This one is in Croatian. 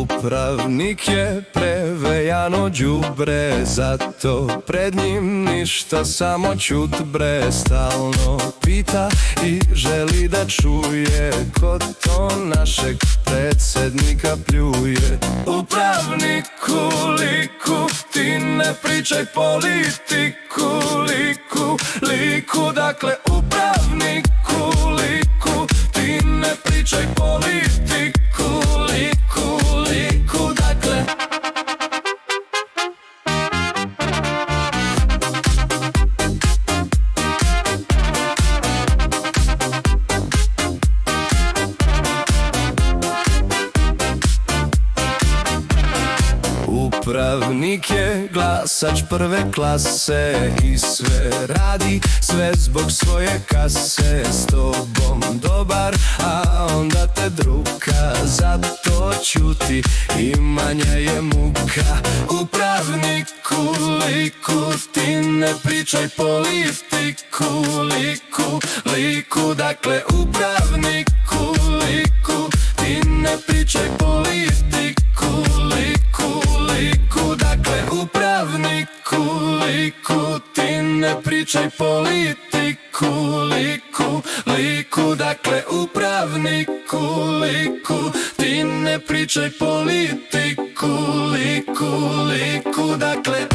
Upravnik je prevejano đubre, zato pred njim ništa, samo ćut bre. Stalno pita i želi da čuje ko to našeg predsjednika pljuje. Upravniku, liku, ti ne pričaj politiku, liku, dakle upravniku, liku, ti ne pričaj politiku, liku, dakle. Upravnik je glasač prve klase i sve radi, sve zbog svoje kase. S tobom dobar, a onda te druga, zato ćuti i manja je muka. Upravniku, liku, ti ne pričaj politiku, liku, dakle upravniku, liku, ti ne pričaj politiku, liku, dakle upravniku, liku, ti ne pričaj politiku, liku, dakle upravniku, liku, ti ne pričaj politiku, liku, dakle.